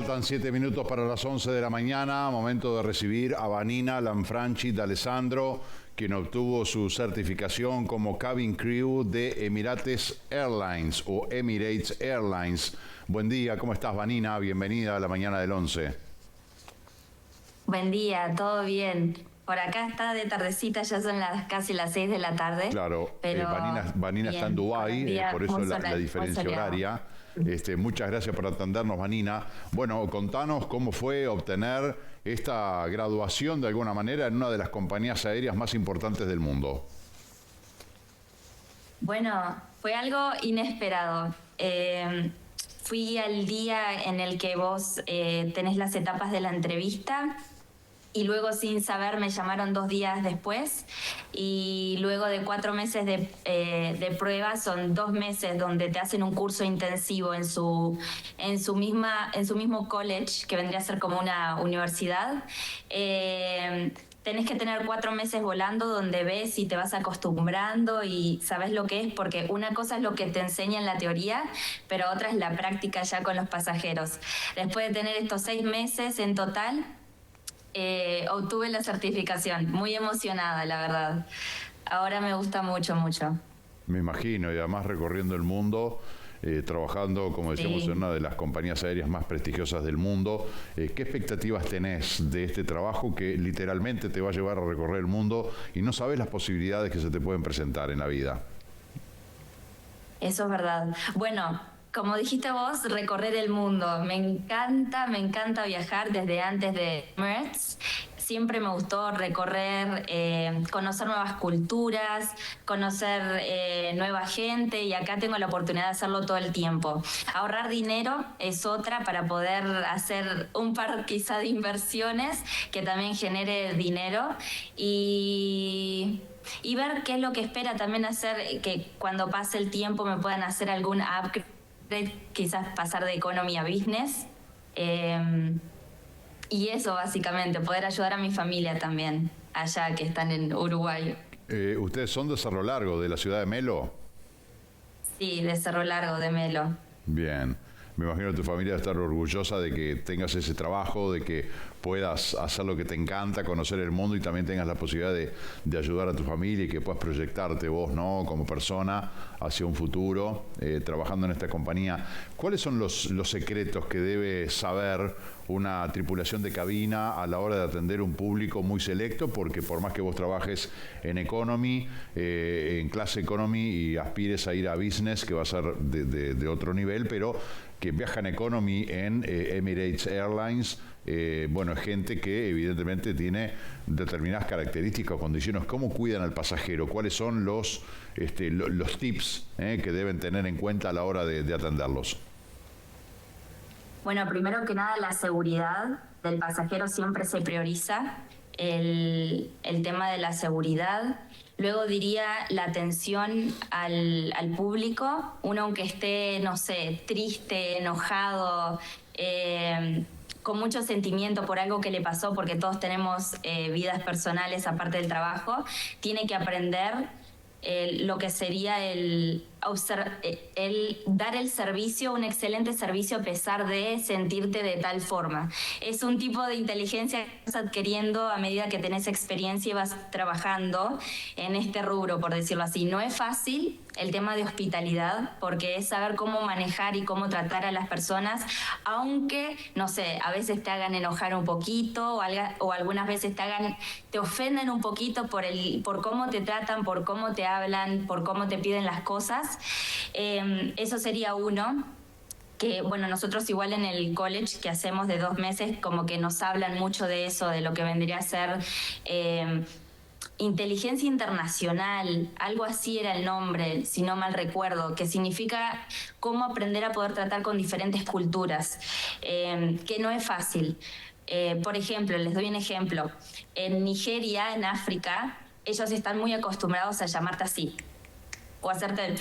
Faltan 7 minutos para las 11 de la mañana, momento de recibir a Vanina Lanfranchi D'Alessandro, quien obtuvo su certificación como Cabin Crew de Emirates Airlines o Emirates Airlines. Buen día, ¿cómo estás, Vanina? Bienvenida a la mañana del 11. Buen día, todo bien. Por acá está de tardecita, ya son casi las 6 de la tarde. Claro, pero Vanina está en Dubái, por eso la diferencia horaria. Muchas gracias por atendernos, Vanina. Bueno, contanos cómo fue obtener esta graduación de alguna manera en una de las compañías aéreas más importantes del mundo. Bueno, fue algo inesperado. Fui al día en el que vos tenés las etapas de la entrevista. Y luego, sin saber, me llamaron 2 días después, y luego de 4 meses de prueba, son 2 meses donde te hacen un curso intensivo en su mismo college, que vendría a ser como una universidad. Tenés que tener 4 meses volando, donde ves y te vas acostumbrando y sabes lo que es, porque una cosa es lo que te enseña en la teoría, pero otra es la práctica ya con los pasajeros. Después de tener estos 6 meses en total, obtuve la certificación, muy emocionada, la verdad. Ahora me gusta mucho, mucho. Me imagino, y además recorriendo el mundo, trabajando, como decíamos, en una de las compañías aéreas más prestigiosas del mundo. ¿Qué expectativas tenés de este trabajo que literalmente te va a llevar a recorrer el mundo y no sabes las posibilidades que se te pueden presentar en la vida? Eso es verdad. Bueno, como dijiste vos, recorrer el mundo. Me encanta viajar desde antes de Emirates. Siempre me gustó recorrer, conocer nuevas culturas, conocer nueva gente, y acá tengo la oportunidad de hacerlo todo el tiempo. Ahorrar dinero es otra, para poder hacer un par quizá de inversiones que también genere dinero, y ver qué es lo que espera también hacer, que cuando pase el tiempo me puedan hacer algún upgrade, quizás pasar de economy a business. Y eso, básicamente, poder ayudar a mi familia también, allá que están en Uruguay. ¿Ustedes son de Cerro Largo, de la ciudad de Melo? Sí, de Cerro Largo, de Melo. Bien. Me imagino que tu familia debe estar orgullosa de que tengas ese trabajo, de que puedas hacer lo que te encanta, conocer el mundo, y también tengas la posibilidad de ayudar a tu familia y que puedas proyectarte vos, ¿no?, como persona hacia un futuro, trabajando en esta compañía. ¿Cuáles son los secretos que debe saber una tripulación de cabina a la hora de atender un público muy selecto? Porque por más que vos trabajes en economy, en clase economy, y aspires a ir a business, que va a ser de otro nivel, pero que viaja en economy en Emirates Airlines, bueno, es gente que evidentemente tiene determinadas características o condiciones. ¿Cómo cuidan al pasajero? ¿Cuáles son los tips que deben tener en cuenta a la hora de atenderlos? Bueno, primero que nada, la seguridad del pasajero siempre se prioriza, el tema de la seguridad. Luego diría la atención al público. Uno, aunque esté, no sé, triste, enojado, con mucho sentimiento por algo que le pasó, porque todos tenemos vidas personales aparte del trabajo, tiene que aprender lo que sería el dar el servicio, un excelente servicio, a pesar de sentirte de tal forma. Es un tipo de inteligencia que vas adquiriendo a medida que tenés experiencia y vas trabajando en este rubro, por decirlo así. No es fácil el tema de hospitalidad, porque es saber cómo manejar y cómo tratar a las personas, aunque, no sé, a veces te hagan enojar un poquito, o algunas veces te ofenden un poquito por cómo te tratan, por cómo te hablan, por cómo te piden las cosas. Eso sería uno. Que bueno, nosotros igual en el college que hacemos de 2 meses, como que nos hablan mucho de eso, de lo que vendría a ser inteligencia internacional, algo así era el nombre, si no mal recuerdo, que significa cómo aprender a poder tratar con diferentes culturas, que no es fácil. Por ejemplo, les doy un ejemplo. En Nigeria, en África, ellos están muy acostumbrados a llamarte así, o hacerte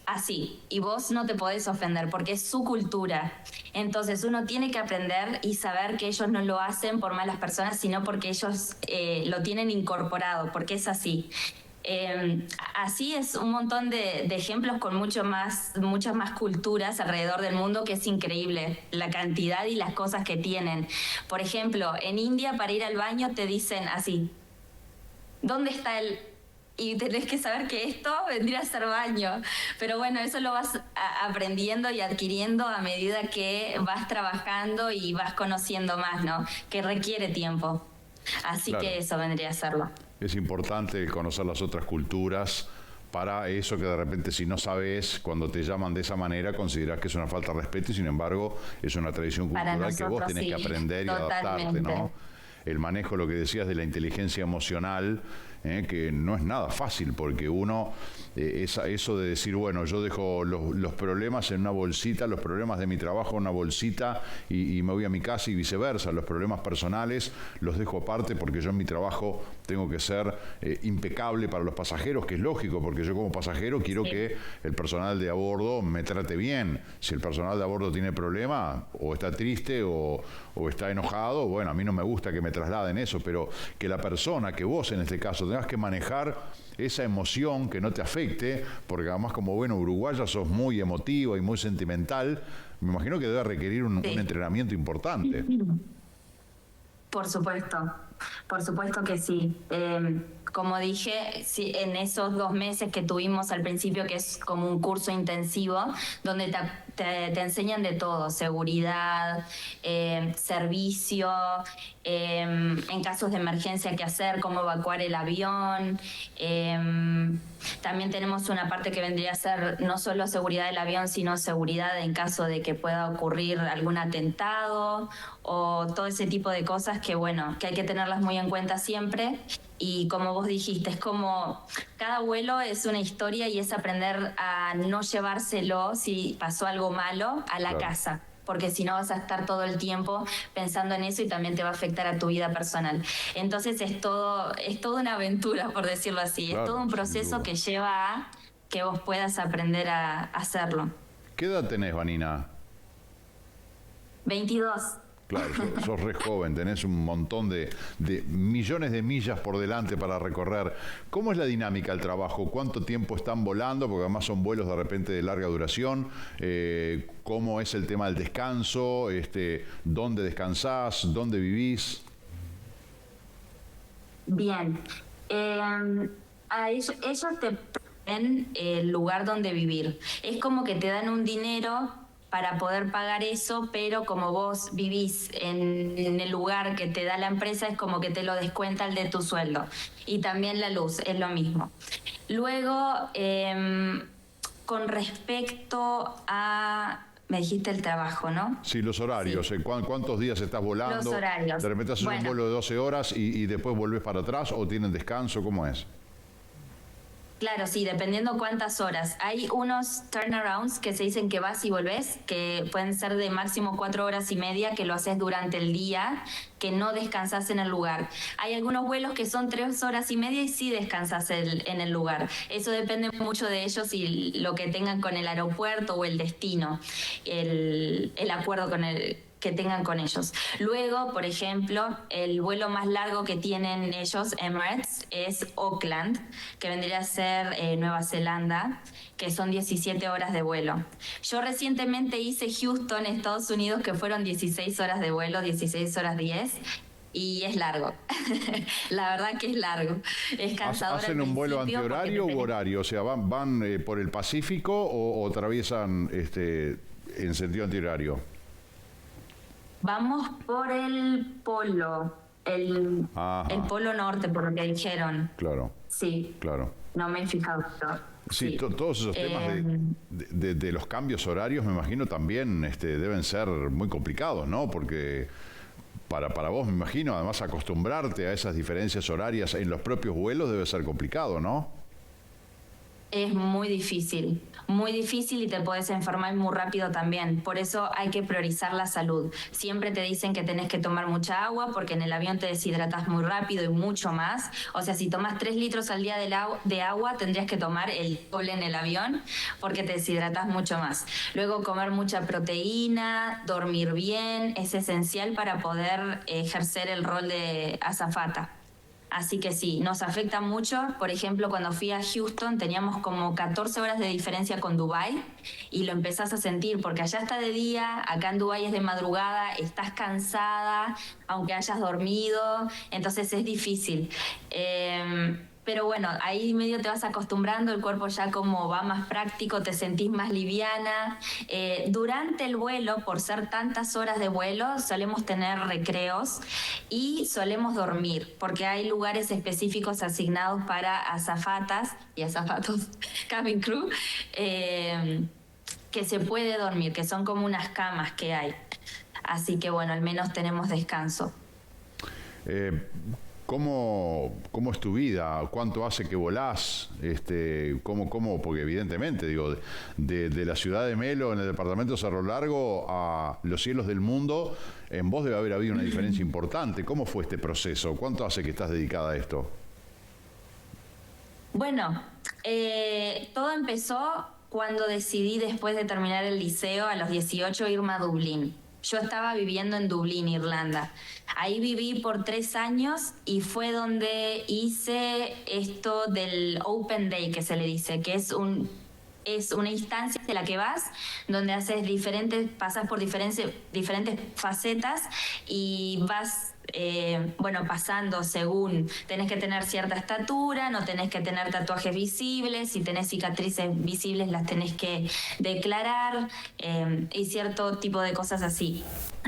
así, y vos no te podés ofender porque es su cultura. Entonces uno tiene que aprender y saber que ellos no lo hacen por malas personas, sino porque ellos lo tienen incorporado, porque es así. Así es un montón de ejemplos con muchas más culturas alrededor del mundo, que es increíble la cantidad y las cosas que tienen. Por ejemplo, en India para ir al baño te dicen así, ¿dónde está el...? Y tenés que saber que esto vendría a ser baño. Pero bueno, eso lo vas aprendiendo y adquiriendo a medida que vas trabajando y vas conociendo más, ¿no? Que requiere tiempo. Así Claro. que eso vendría a serlo. Es importante conocer las otras culturas para eso que de repente si no sabes, cuando te llaman de esa manera, considerás que es una falta de respeto y sin embargo es una tradición Para cultural que vos nosotros, tenés que sí, aprender y adaptarte, totalmente. ¿no? El manejo, lo que decías de la inteligencia emocional, que no es nada fácil, porque uno, eso de decir, bueno, yo dejo los problemas en una bolsita, los problemas de mi trabajo en una bolsita y me voy a mi casa y viceversa, los problemas personales los dejo aparte porque yo en mi trabajo tengo que ser impecable para los pasajeros, que es lógico, porque yo como pasajero quiero Sí. que el personal de a bordo me trate bien. Si el personal de a bordo tiene problema, o está triste o está enojado, bueno, a mí no me gusta que me trasladen eso, pero que la persona, que vos en este caso tengas que manejar esa emoción, que no te afecte, porque además como bueno uruguaya sos muy emotiva y muy sentimental, me imagino que debe requerir un Sí. entrenamiento importante. Por supuesto que sí. Como dije, sí, en esos 2 meses que tuvimos al principio, que es como un curso intensivo, donde te enseñan de todo, seguridad, servicio, en casos de emergencia qué hacer, cómo evacuar el avión. También tenemos una parte que vendría a ser no solo seguridad del avión, sino seguridad en caso de que pueda ocurrir algún atentado o todo ese tipo de cosas que, bueno, que hay que tenerlas muy en cuenta siempre. Y como vos dijiste, es como cada vuelo es una historia y es aprender a no llevárselo si pasó algo malo a la Claro. casa, porque si no vas a estar todo el tiempo pensando en eso y también te va a afectar a tu vida personal. Entonces es toda una aventura, por decirlo así. Claro, Es todo un sin proceso duda. que lleva a que vos puedas aprender a hacerlo. ¿Qué edad tenés, Vanina? 22. Claro, sos re joven, tenés un montón de millones de millas por delante para recorrer. ¿Cómo es la dinámica del trabajo? ¿Cuánto tiempo están volando? Porque además son vuelos de repente de larga duración. ¿Cómo es el tema del descanso? ¿Dónde descansás? ¿Dónde vivís? Bien. A ellos te piden el lugar donde vivir. Es como que te dan un dinero para poder pagar eso, pero como vos vivís en el lugar que te da la empresa, es como que te lo descuenta el de tu sueldo. Y también la luz, es lo mismo. Luego, con respecto a... Me dijiste el trabajo, ¿no? Sí, los horarios. Sí. ¿Cuántos días estás volando? Los horarios. ¿De repente haces un Bueno. vuelo de 12 horas y después volvés para atrás o tienen descanso? ¿Cómo es? Claro, sí, dependiendo cuántas horas. Hay unos turnarounds que se dicen que vas y volvés, que pueden ser de máximo 4 horas y media, que lo haces durante el día, que no descansas en el lugar. Hay algunos vuelos que son 3 horas y media y sí descansas en el lugar. Eso depende mucho de ellos y lo que tengan con el aeropuerto o el destino, el acuerdo que tengan con ellos. Luego, por ejemplo, el vuelo más largo que tienen ellos, Emirates, es Auckland, que vendría a ser Nueva Zelanda, que son 17 horas de vuelo. Yo recientemente hice Houston, Estados Unidos, que fueron 16 horas de vuelo, 16 horas 10, y es largo. La verdad que es largo. Es cansador. ¿Hacen un vuelo antihorario u horario? O sea, ¿van por el Pacífico o atraviesan en sentido antihorario? Vamos por el polo, el Ajá. polo norte, por lo que dijeron. Claro, Sí, claro. no me he fijado. Sí, todos esos temas de los cambios horarios, me imagino también deben ser muy complicados, ¿no? Porque para vos, me imagino, además acostumbrarte a esas diferencias horarias en los propios vuelos debe ser complicado, ¿no? Es muy difícil y te puedes enfermar muy rápido también. Por eso hay que priorizar la salud. Siempre te dicen que tenés que tomar mucha agua porque en el avión te deshidratas muy rápido y mucho más. O sea, si tomas 3 litros al día de agua, tendrías que tomar el doble en el avión porque te deshidratas mucho más. Luego comer mucha proteína, dormir bien, es esencial para poder ejercer el rol de azafata. Así que sí, nos afecta mucho. Por ejemplo, cuando fui a Houston teníamos como 14 horas de diferencia con Dubái y lo empezás a sentir porque allá está de día, acá en Dubái es de madrugada, estás cansada, aunque hayas dormido, entonces es difícil. Pero bueno, ahí medio te vas acostumbrando, el cuerpo ya como va más práctico, te sentís más liviana. Durante el vuelo, por ser tantas horas de vuelo, solemos tener recreos y solemos dormir, porque hay lugares específicos asignados para azafatas y azafatos, cabin crew, que se puede dormir, que son como unas camas que hay. Así que bueno, al menos tenemos descanso. ¿Cómo es tu vida? ¿Cuánto hace que volás? Porque evidentemente, digo, de la ciudad de Melo, en el departamento de Cerro Largo, a los cielos del mundo, en vos debe haber habido una diferencia importante. ¿Cómo fue este proceso? ¿Cuánto hace que estás dedicada a esto? Bueno, todo empezó cuando decidí, después de terminar el liceo, a los 18, irme a Dublín. Yo estaba viviendo en Dublín, Irlanda. Ahí viví por 3 años y fue donde hice esto del Open Day, que se le dice, que es una instancia de la que vas, donde haces pasas por diferentes facetas y vas pasando según tenés que tener cierta estatura, no tenés que tener tatuajes visibles, si tenés cicatrices visibles las tenés que declarar y cierto tipo de cosas así.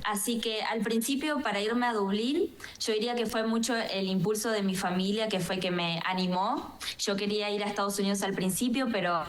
Así que al principio, para irme a Dublín, yo diría que fue mucho el impulso de mi familia, que fue que me animó. Yo quería ir a Estados Unidos al principio, pero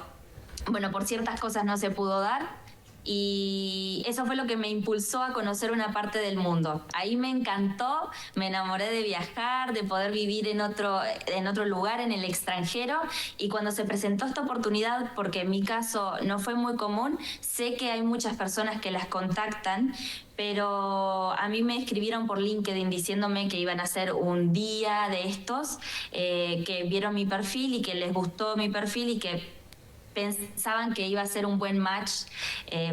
bueno, por ciertas cosas no se pudo dar. Y eso fue lo que me impulsó a conocer una parte del mundo. Ahí me encantó, me enamoré de viajar, de poder vivir en otro lugar, en el extranjero. Y cuando se presentó esta oportunidad, porque en mi caso no fue muy común, sé que hay muchas personas que las contactan, pero a mí me escribieron por LinkedIn diciéndome que iban a hacer un día de estos, que vieron mi perfil y que les gustó mi perfil y que pensaban que iba a ser un buen match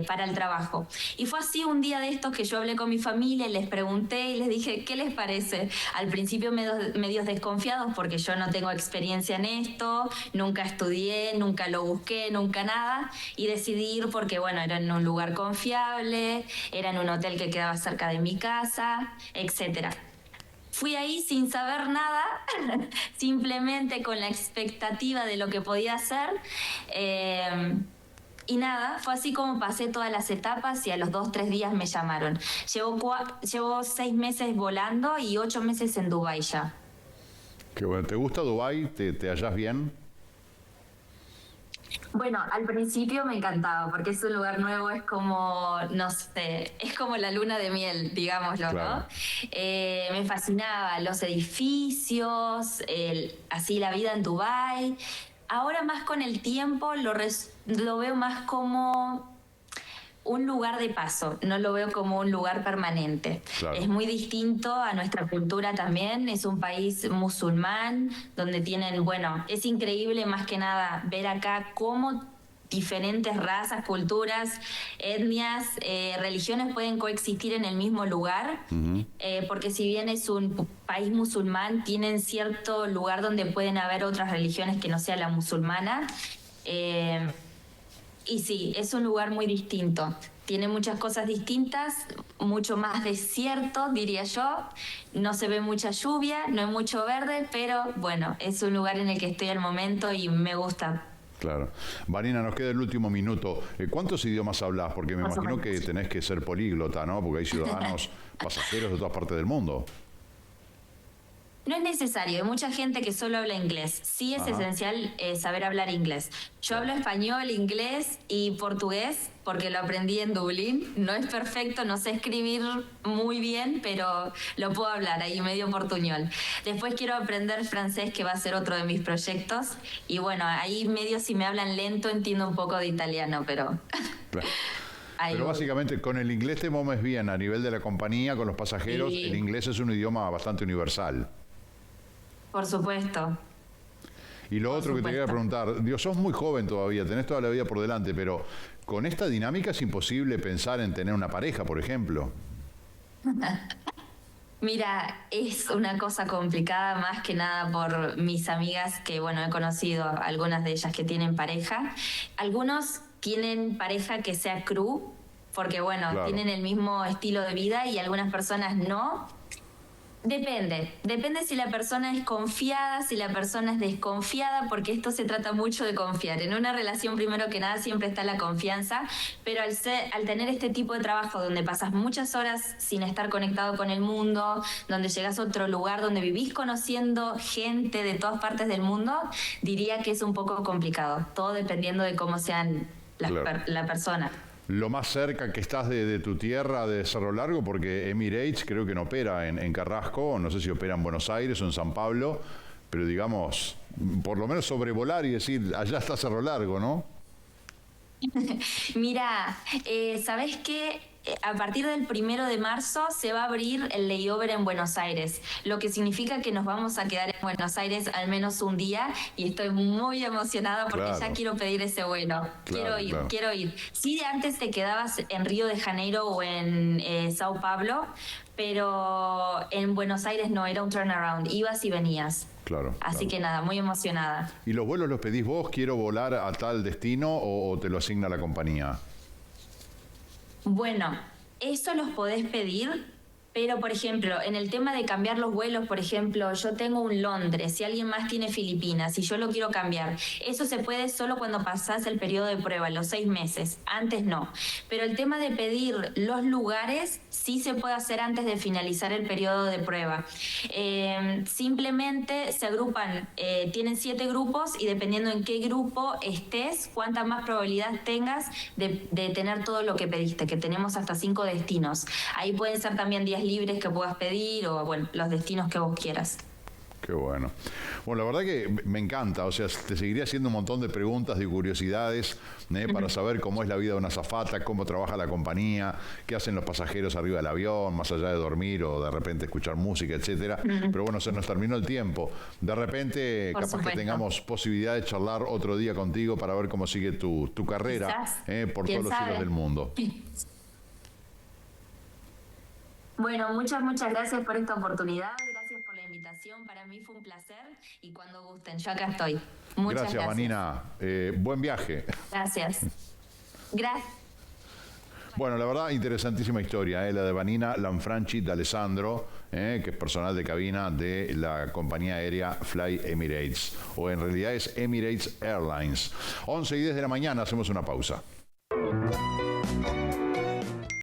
para el trabajo. Y fue así un día de estos que yo hablé con mi familia y les pregunté y les dije, ¿qué les parece? Al principio medios desconfiados porque yo no tengo experiencia en esto, nunca estudié, nunca lo busqué, nunca nada, y decidí ir porque, bueno, era en un lugar confiable, era en un hotel que quedaba cerca de mi casa, etcétera. Fui ahí sin saber nada, simplemente con la expectativa de lo que podía hacer. Y nada, fue así como pasé todas las etapas y a los 2, 3 días me llamaron. Llevo 6 meses volando y 8 meses en Dubái ya. Qué bueno. ¿Te gusta Dubái? ¿Te hallás bien? Bueno, al principio me encantaba porque es un lugar nuevo, es como, no sé, es como la luna de miel, digámoslo, Claro. ¿no? Me fascinaba los edificios, así la vida en Dubái. Ahora más con el tiempo lo veo más como un lugar de paso, no lo veo como un lugar permanente. Claro. Es muy distinto a nuestra cultura también, es un país musulmán, donde tienen, bueno, es increíble más que nada ver acá cómo diferentes razas, culturas, etnias, religiones pueden coexistir en el mismo lugar, porque si bien es un país musulmán, tienen cierto lugar donde pueden haber otras religiones que no sea la musulmana. Y sí, es un lugar muy distinto. Tiene muchas cosas distintas, mucho más desierto, diría yo. No se ve mucha lluvia, no hay mucho verde, pero bueno, es un lugar en el que estoy al momento y me gusta. Claro. Vanina, nos queda el último minuto. ¿Cuántos idiomas hablas? Porque me imagino que tenés que ser políglota, ¿no? Porque hay ciudadanos pasajeros de todas partes del mundo. No es necesario, hay mucha gente que solo habla inglés. Sí es esencial saber hablar inglés. Yo hablo español, inglés y portugués porque lo aprendí en Dublín. No es perfecto, no sé escribir muy bien, pero lo puedo hablar ahí medio portuñol. Después quiero aprender francés, que va a ser otro de mis proyectos. Y bueno, ahí medio si me hablan lento entiendo un poco de italiano, pero... Claro. Pero básicamente con el inglés te mueves bien a nivel de la compañía, con los pasajeros. Sí. El inglés es un idioma bastante universal. Por supuesto. Y lo otro que te quería preguntar, Dios, sos muy joven todavía, tenés toda la vida por delante, pero con esta dinámica es imposible pensar en tener una pareja, por ejemplo. Mira, es una cosa complicada más que nada por mis amigas que, bueno, he conocido algunas de ellas que tienen pareja. Algunos tienen pareja que sea crew, porque, bueno, Claro, tienen el mismo estilo de vida y algunas personas no. Depende si la persona es confiada, si la persona es desconfiada, porque esto se trata mucho de confiar. En una relación, primero que nada, siempre está la confianza, pero al tener este tipo de trabajo donde pasas muchas horas sin estar conectado con el mundo, donde llegas a otro lugar, donde vivís conociendo gente de todas partes del mundo, diría que es un poco complicado, todo dependiendo de cómo sean claro. la persona. Lo más cerca que estás de tu tierra de Cerro Largo, porque Emirates creo que no opera en Carrasco, no sé si opera en Buenos Aires o en San Pablo, pero digamos, por lo menos sobrevolar y decir, allá está Cerro Largo, ¿no? Mira, ¿sabés qué? A partir del 1 de marzo se va a abrir el layover en Buenos Aires, lo que significa que nos vamos a quedar en Buenos Aires al menos un día y estoy muy emocionada porque ya Claro, quiero pedir ese vuelo. Quiero claro, ir, claro, quiero ir. Sí, antes te quedabas en Río de Janeiro o en Sao Paulo, pero en Buenos Aires no, era un turnaround, ibas y venías. claro, Así claro. que nada, muy emocionada. ¿Y los vuelos los pedís vos? ¿Quiero volar a tal destino o te lo asigna la compañía? Bueno, eso los podés pedir, pero por ejemplo, en el tema de cambiar los vuelos, por ejemplo, yo tengo un Londres, si alguien más tiene Filipinas y yo lo quiero cambiar, eso se puede solo cuando pasás el periodo de prueba, los 6 meses, antes no. Pero el tema de pedir los lugares sí se puede hacer antes de finalizar el periodo de prueba. Simplemente se agrupan, tienen 7 grupos y dependiendo en qué grupo estés, cuánta más probabilidad tengas de tener todo lo que pediste, que tenemos hasta 5 destinos. Ahí pueden ser también días libres que puedas pedir o, bueno, los destinos que vos quieras. Qué bueno. Bueno, la verdad que me encanta, o sea, te seguiría haciendo un montón de preguntas, de curiosidades, para saber cómo es la vida de una azafata, cómo trabaja la compañía, qué hacen los pasajeros arriba del avión, más allá de dormir o de repente escuchar música, etcétera. Pero bueno, se nos terminó el tiempo. De repente, Por capaz que supuesto. tengamos posibilidad de charlar otro día contigo para ver cómo sigue tu carrera, Quizás, por todos quién los cielos sabe. del mundo. Bueno, muchas gracias por esta oportunidad, gracias por la invitación, para mí fue un placer y cuando gusten, yo acá estoy. Muchas Gracias, gracias. Vanina. Buen viaje. Gracias. Gracias. Bueno, la verdad, interesantísima historia, la de Vanina Lanfranchi D'Alessandro, que es personal de cabina de la compañía aérea Fly Emirates, o en realidad es Emirates Airlines. 11:10 de la mañana, hacemos una pausa.